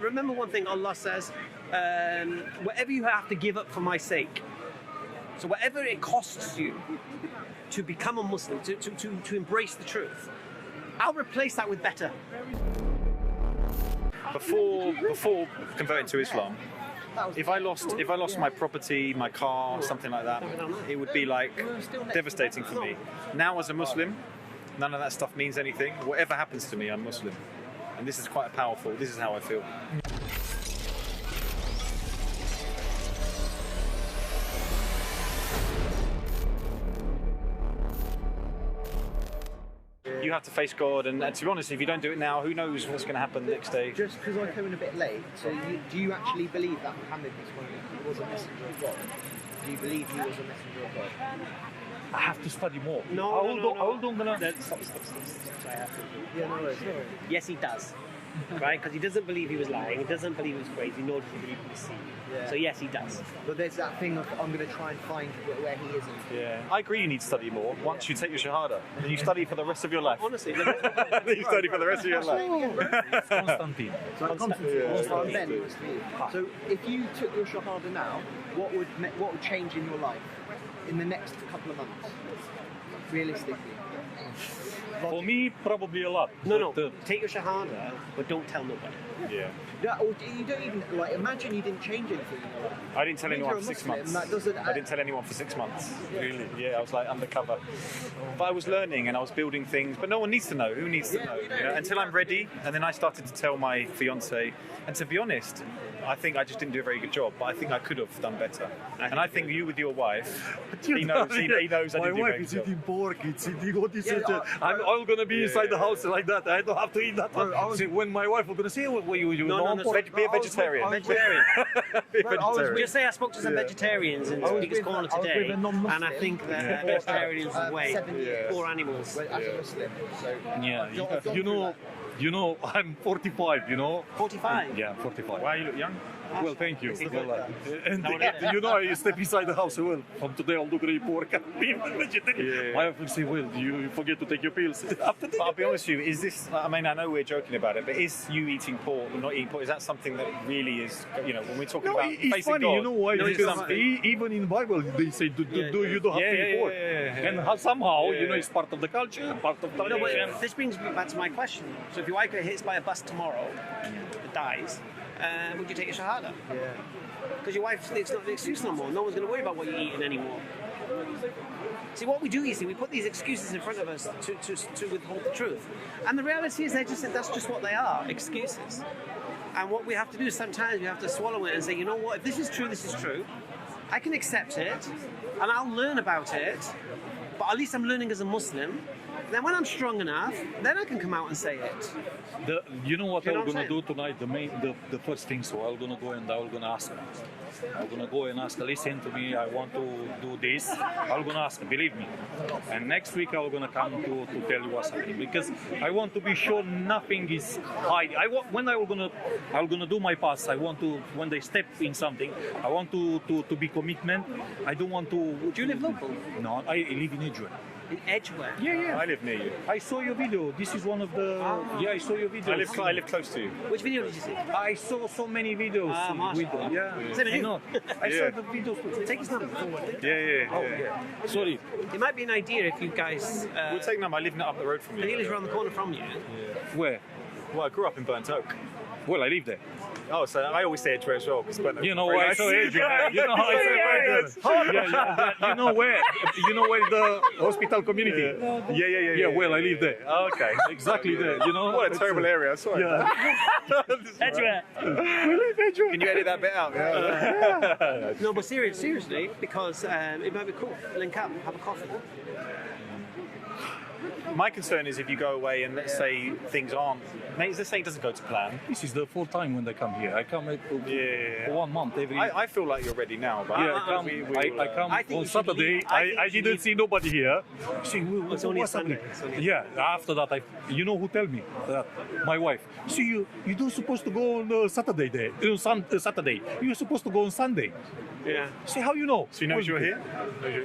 remember one thing Allah says, whatever you have to give up for my sake. So whatever it costs you to become a Muslim, to embrace the truth, I'll replace that with better. Before converting to Islam, if I lost my property, my car, something like that, it would be like devastating for me. Now as a Muslim, none of that stuff means anything. Whatever happens to me, I'm Muslim. And this is quite powerful. This is how I feel. You have to face God, and to be honest, if you don't do it now, who knows what's going to happen the next day. Just because I came in a bit late, so do you actually believe that Muhammad was a messenger of God? Do you believe he was a messenger of God? I have to study more. No. Stop. Yeah, no worries. Yes, he does. Right? Because he doesn't believe he was lying, he doesn't believe he was crazy, nor does he believe he was seen. Yeah. So yes, he does. But there's that thing of I'm going to try and find where he isn't. Yeah, I agree. You need to study more. Once you take your shahada, and you study for the rest of your life. Honestly, you study for the rest of your life. Constantine. So if you took your shahada now, what would change in your life in the next couple of months, realistically? For me, probably a lot. No. Take your shahada, but don't tell nobody. Yeah. Or you don't even imagine you didn't change anything in your life. I didn't tell anyone for 6 months. I didn't tell anyone for 6 months. Really? Yeah, I was like undercover. But I was learning and I was building things. But no one needs to know. Who needs to know? You know? Until I'm ready, and then I started to tell my fiance. And to be honest, I think I just didn't do a very good job. But I think I could have done better. And I think you with your wife, he knows. He knows I didn't do a very good job. My wife is eating pork. It's eating what is it? I'm all gonna be inside the house like that. I don't have to eat that. When my wife was gonna say, "Well, you be a vegetarian." Vegetarian. Be a vegetarian. Just say I spoke to some vegetarians in Speaker's Corner today, and I think that vegetarians are way poor animals. As a Muslim, so you know, I'm 45. 45? Yeah, 45. Why you look young? Well, thank you. And I step inside the house. Well, from today I'll do great pork and be vegetarian. My wife will say, "Well, you forget to take your pills." But I'll be honest with you, is this, I mean, I know we're joking about it, but is you eating pork or not eating pork, is that something that really is, when we're talking about it's facing funny, God? you know why? Because even in the Bible, they say, you don't have to eat pork. And somehow, it's part of the culture, part of the tradition. This brings me back to my question. So if your wife gets hit by a bus tomorrow, and dies, would you take your shahada? yeah. Because your wife, it's not an excuse no more. No one's going to worry about what you're eating anymore. See, what we do, we put these excuses in front of us to withhold the truth. And the reality is that's just what they are, excuses. And what we have to do is sometimes we have to swallow it and say, you know what, if this is true, this is true. I can accept it, and I'll learn about it, but at least I'm learning as a Muslim. Then when I'm strong enough, then I can come out and say it. You know what I'm gonna saying? do tonight? The first thing. So I'm gonna go and I'm gonna ask. I'm gonna go and ask. Listen to me. I want to do this. I'm gonna ask. Believe me. And next week I'm gonna come to tell you what's happening, because I want to be sure nothing is hiding. When I'm gonna do my pass. I want to, when they step in something, I want to be commitment. I don't want to. Do you live local? No, I live in Edgeware. In Edgeware? Yeah. I live near you. I saw your video. This is one of the. Yeah, I saw your video. I live close to you. Which video did you see? I saw so many videos. Is it I you? know. I saw the videos. Take his number. Yeah. Sorry. It might be an idea if you guys... We'll take number. I live up the road from you. he lives around the corner from you. Where? Well, I grew up in Burnt Oak. Well, I live there. Oh, so I always say Edgeware as well. You know why I saw Edgeware? You know how I say You know where? You know where the hospital community? Yeah. Well, I live there. Oh, okay. Exactly there. What a terrible area. Sorry. Edgeware. Can you edit that bit out? Yeah. No, but seriously, because it might be cool. Link up, have a coffee. My concern is if you go away and let's say things aren't, let's say it doesn't go to plan. This is the fourth time when they come here. I come for 1 month every. I feel like you're ready now, but I come on Saturday. I didn't see nobody here. See, it's only Sunday. Yeah. After that, you know who tell me that? My wife. See, you don't supposed to go on Saturday day. Saturday. You're supposed to go on Sunday. Yeah. See how you know? So he knows you're here?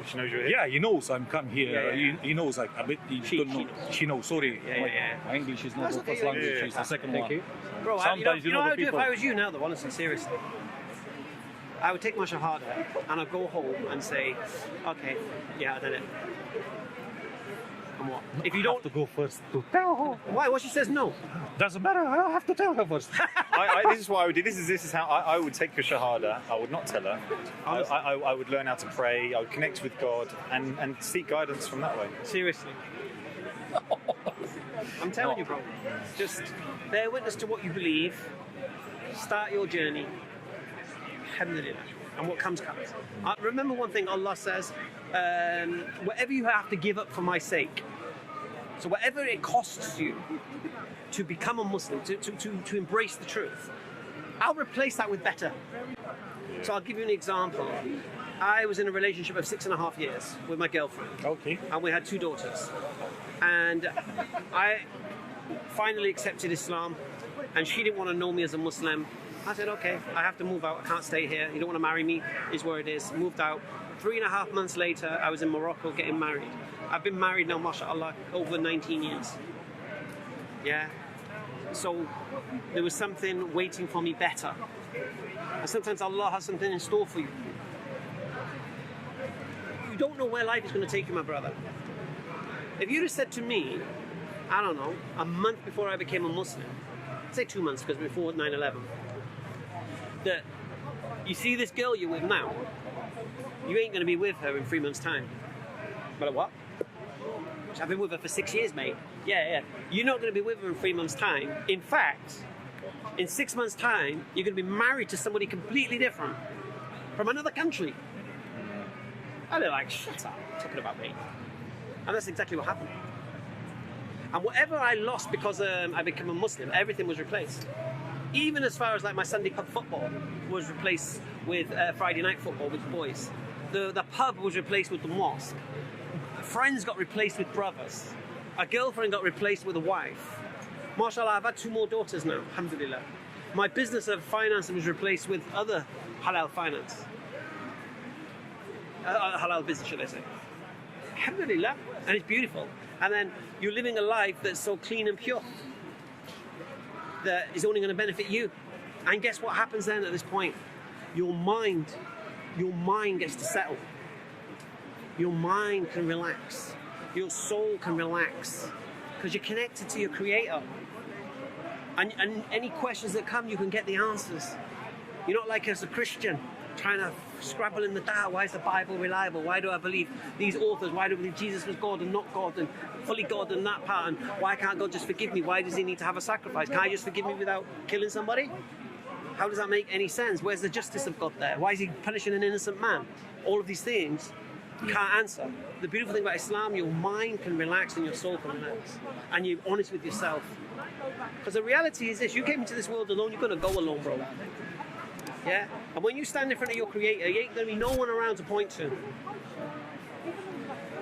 She knows you're here? Yeah, he knows I'm come here. Yeah. He knows I bet he don't She knows. Sorry, Yeah. my English is not That's the okay, first yeah, language. yeah. It's the second Thank one. you. Bro, Sometimes you know what I the would do if people. I was you now, though, honestly, seriously? I would take my shahada and I'd go home and say, okay, yeah, I did it. And what? If you I don't, have to go first to tell her. why? What she says no. Doesn't matter. I have to tell her first. This is what I would do. This is how I would take the shahada. I would not tell her. I would learn how to pray. I would connect with God and seek guidance from that way. Seriously. I'm telling you, bro. Just bear witness to what you believe. Start your journey. Alhamdulillah. And what comes. Remember one thing Allah says, whatever you have to give up for my sake. So whatever it costs you to become a Muslim, to embrace the truth, I'll replace that with better. So I'll give you an example. I was in a relationship of 6.5 years with my girlfriend. Okay. And we had 2 daughters. And I finally accepted Islam, and she didn't want to know me as a Muslim. I said, okay, I have to move out. I can't stay here. You don't want to marry me, is where it is. Moved out. 3.5 months later, I was in Morocco getting married. I've been married now, mashallah, over 19 years. Yeah. So there was something waiting for me better. And sometimes Allah has something in store for you. You don't know where life is going to take you, my brother. If you'd have said to me, I don't know, a month before I became a Muslim, say 2 months, because before 9/11, that you see this girl you're with now, you ain't going to be with her in 3 months' time. But what? I've been with her for 6 years, mate. Yeah. You're not going to be with her in 3 months' time. In fact, in 6 months' time, you're going to be married to somebody completely different from another country. And they're like, shut up, talking about me. And that's exactly what happened. And whatever I lost because I became a Muslim, everything was replaced. Even as far as like my Sunday pub football was replaced with Friday night football with the boys. The pub was replaced with the mosque. Friends got replaced with brothers. A girlfriend got replaced with a wife. MashaAllah, I've had 2 more daughters now, alhamdulillah. My business of finance was replaced with other halal finance. Halal business, should I say. Alhamdulillah. And it's beautiful. And then you're living a life that's so clean and pure that is only going to benefit you. And guess what happens then at this point? Your mind gets to settle. Your mind can relax. Your soul can relax. Because you're connected to your Creator. And any questions that come, you can get the answers. You're not like as a Christian, trying to scrabble in the dark. Why is the Bible reliable? Why do I believe these authors? Why do I believe Jesus was God and not God and fully God in that part? And why can't God just forgive me? Why does he need to have a sacrifice? Can't I just forgive me without killing somebody? How does that make any sense? Where's the justice of God there? Why is he punishing an innocent man? All of these things you can't answer. The beautiful thing about Islam, your mind can relax and your soul can relax. And you're honest with yourself. Because the reality is this, you came into this world alone, you're going to go alone, bro. Yeah? And when you stand in front of your Creator, you ain't going to be no one around to point to.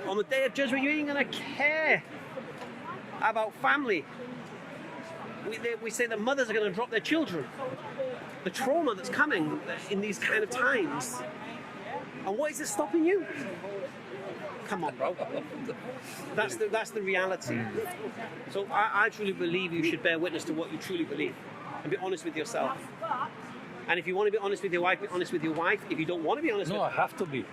On the day of judgment, you ain't going to care about family. We say that mothers are going to drop their children. The trauma that's coming in these kind of times. And what is it stopping you? Come on, bro. That's the reality. So I truly believe you should bear witness to what you truly believe. And be honest with yourself. And if you want to be honest with your wife, be honest with your wife. If you don't want to be honest with her... No, I have to be.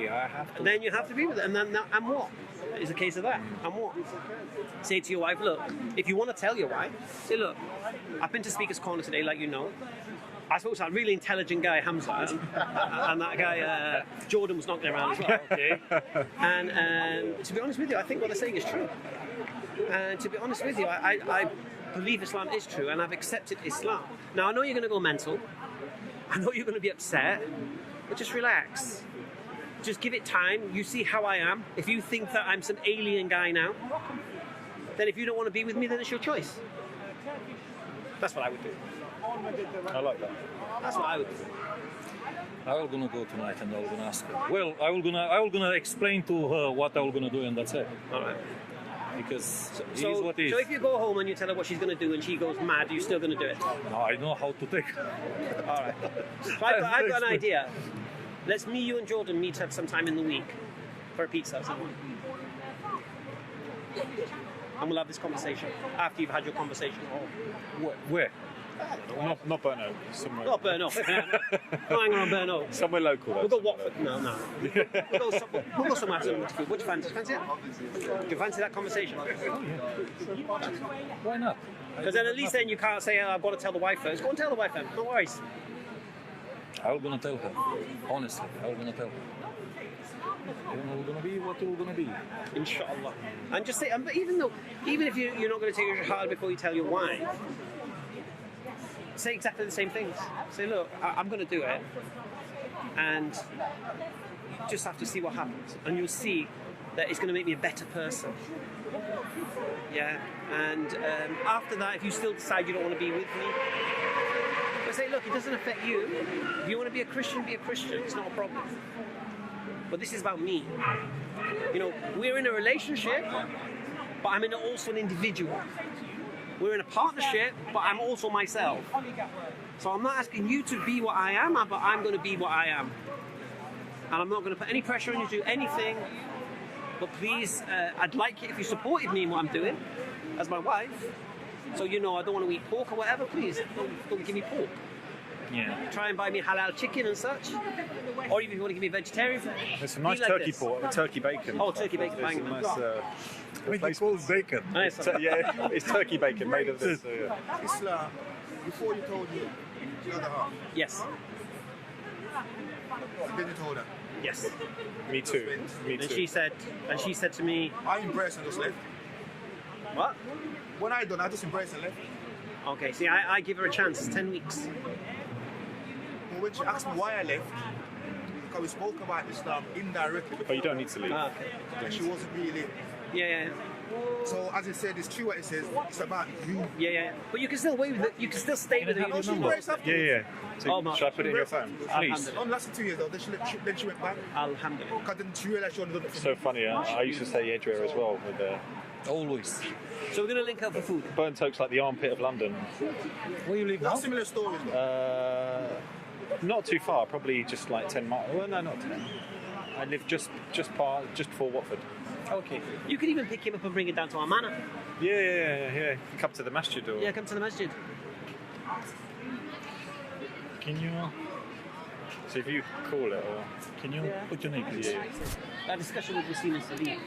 I have to. Then you have to be with it. And what? Is a case of that. And what? Say to your wife, look, if you want to tell your wife, say, look, I've been to Speaker's Corner today, like you know. I spoke to that really intelligent guy, Hamza, and that guy, Jordan, was knocking around as well. Okay. And to be honest with you, I think what they're saying is true. And to be honest with you, I believe Islam is true, and I've accepted Islam. Now, I know you're going to go mental. I know you're going to be upset, but just relax. Just give it time. You see how I am. If you think that I'm some alien guy now, then if you don't want to be with me, then it's your choice. That's what I would do. I like that. That's what I would do. I will gonna go tonight and I will gonna ask her. Well, I will gonna explain to her what I will gonna do and that's it. All right. Because it is what it is. So if you go home and you tell her what she's going to do and she goes mad, you're still going to do it? No, I know how to take. All right. So I've got an idea. Let's me, you and Jordan meet up sometime in the week for a pizza or something. And we'll have this conversation after you've had your conversation. Where? Not Burno. Somewhere. Not Burno. Not hanging on Burno. Somewhere local. We'll go Watford. No. We'll go somewhere after the food. What do you fancy? Fancy it? Do you fancy that conversation? Why not? Because then at least then you can't say, I've got to tell the wife first. Go and tell the wife then. No worries. I'm gonna tell her. Honestly, I'm gonna tell her. It's gonna be what it's gonna be. Inshallah. And just say, but even if you're not going to take your shahada before you tell your wife, say exactly the same things. Say, look, I'm going to do it, and you just have to see what happens, and you'll see that it's going to make me a better person. Yeah. And after that, if you still decide you don't want to be with me, but say, look, it doesn't affect you. If you want to be a Christian, be a Christian. It's not a problem. But this is about me. You know, we're in a relationship, but I'm also an individual. We're in a partnership, but I'm also myself. So I'm not asking you to be what I am, but I'm going to be what I am. And I'm not going to put any pressure on you to do anything. But please, I'd like it if you supported me in what I'm doing as my wife. So you know I don't want to eat pork or whatever. Please, don't give me pork. Yeah. Try and buy me halal chicken and such. Or even if you want to give me vegetarian food. There's some nice like turkey this. pork, turkey bacon. Oh, turkey bacon, There's bang. some nice, It's called bacon. Nice. yeah, it's turkey bacon made of this. So, yeah. Islam, before you told me the other half, Yes. then you told her. Yes. Me too. Me And too. she said to me, I embraced and just left. what? When I done, I just embraced and left. Okay, see, I give her a chance, 10 weeks. But when she asked me why I left, because we spoke about Islam indirectly, But you don't need to leave. Ah, okay. and she wasn't really. Yeah. So as it said, it's true what it says. It's about you. Yeah. But you can still wait with it. You can still stay with her. No, she embraced afterwards. Yeah. So Oh, my- should I put it in your phone? Please. Alhamdulillah. Only lasted 2 years though. Then she went back. Alhamdulillah. Because then she realised she only done it for So me. funny. I used to say Edgware as well. With Always. So we're going to link up for food. Burnt Oak's like the armpit of London. Where you live now? That's similar stories though. Not too far. Probably just like 10 miles. Well, no, not 10. I live just before Watford. Okay. You can even pick him up and bring it down to our manor. Yeah. Come to the masjid or. Yeah, come to the masjid. Can you So if you call it or. put your name, please? Yeah. That discussion with Wasim and Salim.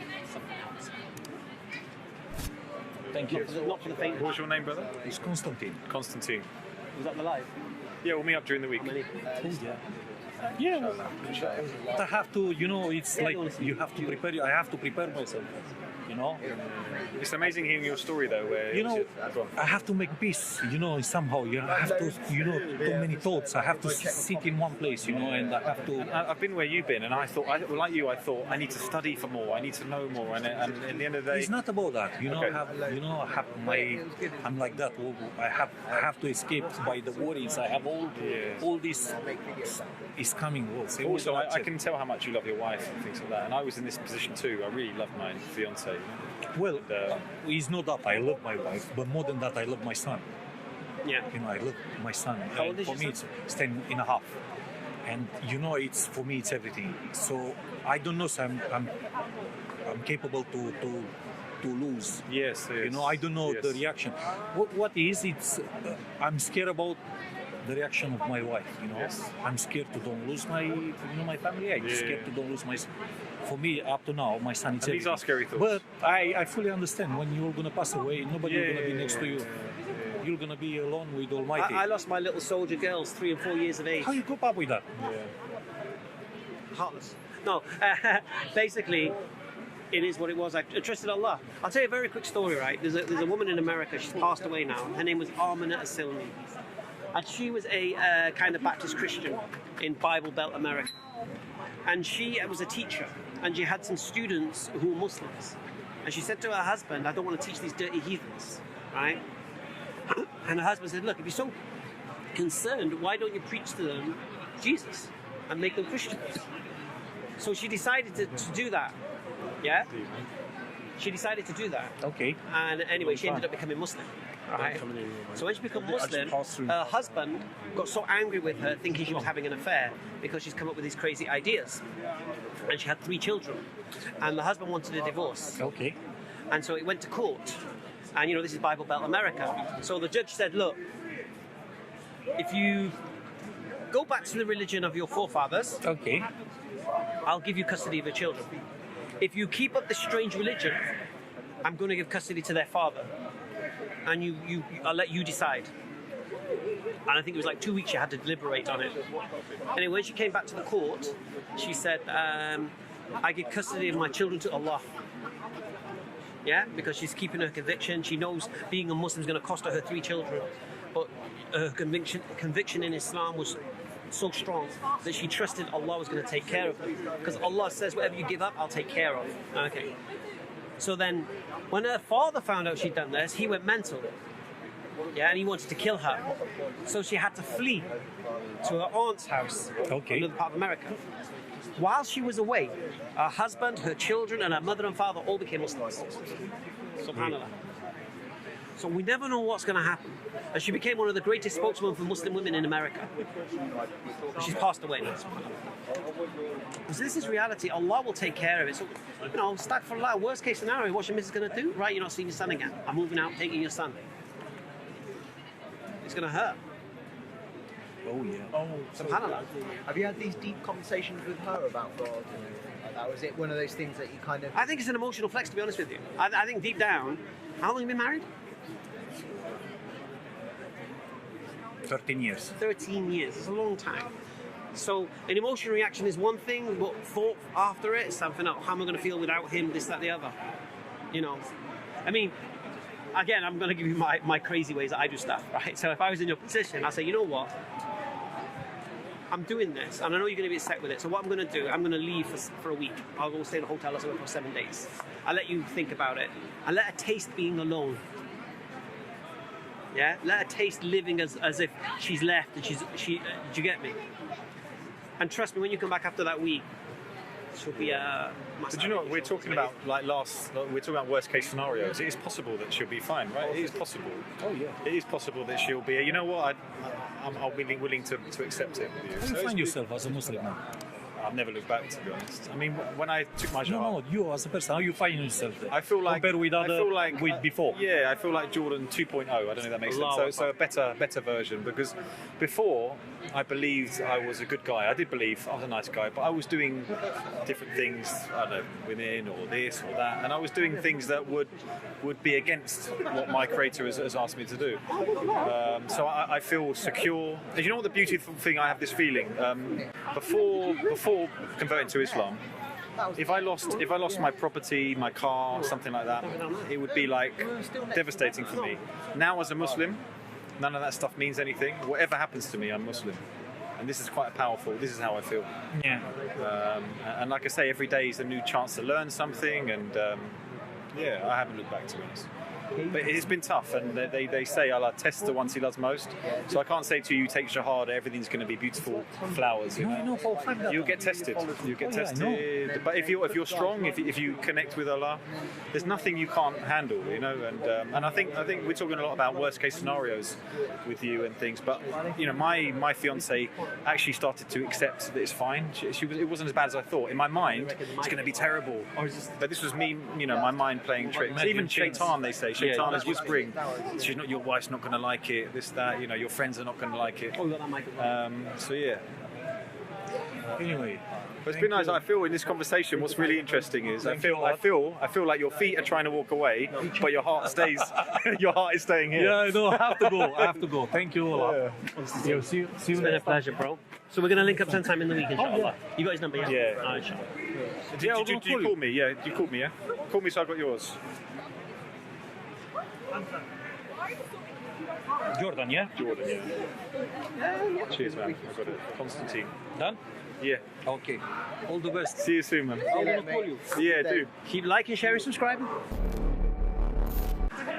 Thank you. Not for the faint. What was your name, brother? It's Constantine. Constantine. Was that the live? Yeah, we'll meet up during the week. Yeah. But I have to, it's like you have to prepare. I have to prepare myself. It's amazing hearing your story though, where Go on. I have to make peace. Somehow I have to, too many thoughts. I have to sit in one place. And I have to. I've been where you've been, and I thought, like you, I thought I need to study for more. I need to know more, and in the end of the day, It's not about that. Okay. I'm like that. I have to escape by the worries. I have all this is coming. also I can tell how much you love your wife and things like that. And I was in this position too. I really love my fiance. Well, it's not that I love my wife, but more than that, I love my son. Yeah. I love my son. How old And is for your me, son? it's 10 and a half. And it's for me, it's everything. So I don't know. So I'm capable to lose. Yes. I don't know yes. the reaction. What is it's? I'm scared about the reaction of my wife. Yes. I'm scared to don't lose my my family. I'm scared to don't lose my. For me, up to now, my son is. And these are scary thoughts. But I fully understand when you're gonna pass away, nobody is gonna be next to you. You're gonna be alone with Almighty. I lost my little soldier girls, 3 and 4 years of age. How you cope up with that? Heartless. No, basically, it is what it was. I trusted Allah. I'll tell you a very quick story, right? There's a woman in America, she's passed away now. Her name was Armana Asilmi. And she was a kind of Baptist Christian in Bible Belt America. And she was a teacher, and she had some students who were Muslims. And she said to her husband, I don't want to teach these dirty heathens, right? And her husband said, look, if you're so concerned, why don't you preach to them Jesus and make them Christians? So she decided to do that, yeah? She decided to do that. Okay. And anyway, she ended up becoming Muslim. Right? So when she became Muslim, her husband got so angry with her, thinking she was having an affair because she's come up with these crazy ideas. And she had 3 children. And the husband wanted a divorce. Okay. And so it went to court. And, this is Bible Belt America. So the judge said, look, if you go back to the religion of your forefathers, Okay. I'll give you custody of your children. If you keep up this strange religion, I'm going to give custody to their father. And I'll let you decide. And I think it was like 2 weeks she had to deliberate on it. Anyway, when she came back to the court, she said, I give custody of my children to Allah. Yeah, because she's keeping her conviction. She knows being a Muslim is going to cost her 3 children. But her conviction in Islam was so strong that she trusted Allah was going to take care of them. Because Allah says, whatever you give up, I'll take care of. Okay. So then, when her father found out she'd done this, he went mental. Yeah, and he wanted to kill her. So she had to flee to her aunt's house in another part of America. While she was away, her husband, her children, and her mother and father all became Muslims. SubhanAllah. So we never know what's going to happen. And she became one of the greatest spokeswomen for Muslim women in America. She's passed away now. So this is reality. Allah will take care of it. So, astaghfirullah, worst case scenario, what's your missus going to do? Right, you're not seeing your son again. I'm moving out, taking your son. It's going to hurt. Oh, yeah. Oh, SubhanAllah. Have you had these deep conversations with her about God and everything like that? Was it one of those things that you kind of... I think it's an emotional flex, to be honest with you. I think deep down, how long have you been married? 13 years. 13 years. It's a long time. So an emotional reaction is one thing, but thought after it is something else. How am I going to feel without him, this, that, the other? I mean, again, I'm going to give you my crazy ways that I do stuff, right? So if I was in your position, I'd say, you know what? I'm doing this, and I know you're going to be upset with it. So what I'm going to do, I'm going to leave for a week. I'll go stay in a hotel or something for 7 days. I'll let you think about it. And let her taste being alone. Yeah? Let her taste living as if she's left and do you get me? And trust me, when you come back after that week, she'll be a... But you know what, we're talking about we're talking about worst case scenarios. It is possible that she'll be fine, right? It is possible. Oh, yeah. It is possible that she'll be, you know what, I'm willing to accept it with you. How do you find yourself as a Muslim now? I've never looked back, to be honest. I mean, when I took my job... No, you as a person, how you find yourself there? I feel like... Compared with before? Yeah, I feel like Jordan 2.0. I don't know if that makes sense. So a better version. Because before, I believed I was a good guy. I did believe I was a nice guy, but I was doing different things, I don't know, women or this or that, and I was doing things that would be against what my creator has asked me to do. So I feel secure. And you know what the beautiful thing, I have this feeling, before converting to Islam, if I lost my property, my car, something like that, it would be like devastating for me. Now as a Muslim, none of that stuff means anything. Whatever happens to me, I'm Muslim. And this is quite powerful. This is how I feel. Yeah. And like I say, every day is a new chance to learn something. And I haven't looked back, to be honest. But it's been tough, and they say Allah tests the ones He loves most. So I can't say to you, take Shahada, everything's going to be beautiful flowers. You'll get tested. You'll get tested. But if you're strong, if you connect with Allah, there's nothing you can't handle, And I think we're talking a lot about worst case scenarios with you and things. But my fiance actually started to accept that it's fine. It wasn't as bad as I thought. In my mind, it's going to be terrible. But this was me, my mind playing tricks. Even Shaitan, they say. Shaitan is whispering, your wife's not going to like it, this, that, your friends are not going to like it. So yeah. Anyway. But it's been nice. I feel in this conversation, what's really interesting is I feel like your feet are trying to walk away, but your heart stays. Your heart is staying here. Yeah, no, I have to go. Thank you, Allah. Yeah. See you. It's been a pleasure, bro. So we're going to link up sometime in the week, inshallah. You got his number, yeah? Yeah. Oh, inshallah. Did you call me? Yeah. You called me, yeah? Call me so I got yours. Jordan, yeah? Jordan, yeah. Cheers, man. I got it. Constantine. Done? Yeah. Okay. All the best. See you soon, man. I'm going to call you. Yeah, do. Keep liking, sharing, subscribing.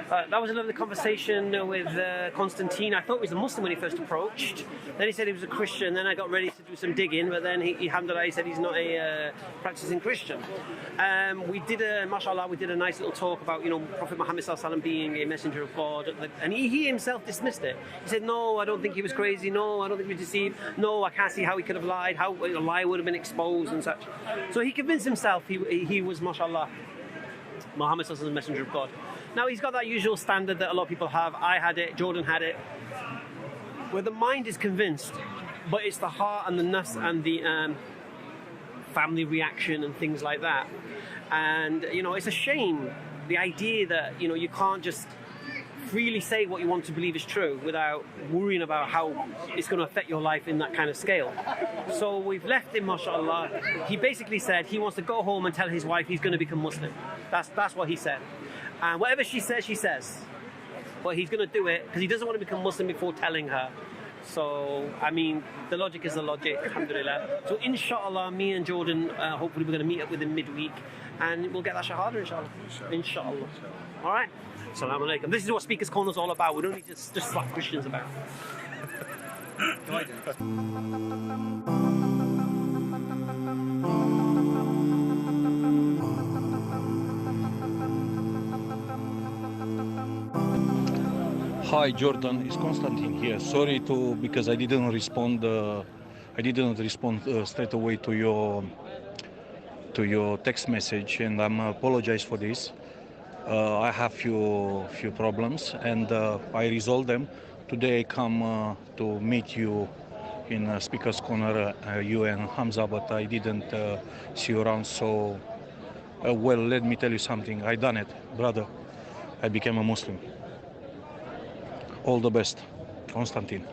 That was a lovely conversation with Constantine. I thought he was a Muslim when he first approached. Then he said he was a Christian. Then I got ready to do some digging, but then he said he's not a practicing Christian. We did a nice little talk about Prophet Muhammad ﷺ being a messenger of God, and he himself dismissed it. He said, "No, I don't think he was crazy. No, I don't think he was deceived. No, I can't see how he could have lied. How a lie would have been exposed and such." So he convinced himself he was, mashallah, Muhammad is the messenger of God. Now he's got that usual standard that a lot of people have. I had it, Jordan had it, where the mind is convinced, but it's the heart and the nafs and the family reaction and things like that. And it's a shame, the idea that you can't just freely say what you want to believe is true without worrying about how it's going to affect your life in that kind of scale. So we've left him, mashallah. He basically said he wants to go home and tell his wife he's going to become Muslim. That's what he said. And whatever she says, she says. But he's going to do it because he doesn't want to become Muslim before telling her. So, I mean, the logic is the logic, alhamdulillah. So, inshallah, me and Jordan, hopefully we're going to meet up with him midweek and we'll get that shahada, inshallah. Inshallah. All right? Assalamu alaikum. This is what Speaker's Corner is all about. We don't need to just slap Christians about. Hi Jordan, it's Constantine here. Sorry because I didn't respond. Straight away to your text message, and I'm apologize for this. I have few problems, and I resolved them. Today I come to meet you in Speaker's Corner, you and Hamza, but I didn't see you around. So, well, let me tell you something. I done it, brother. I became a Muslim. All the best, Constantine.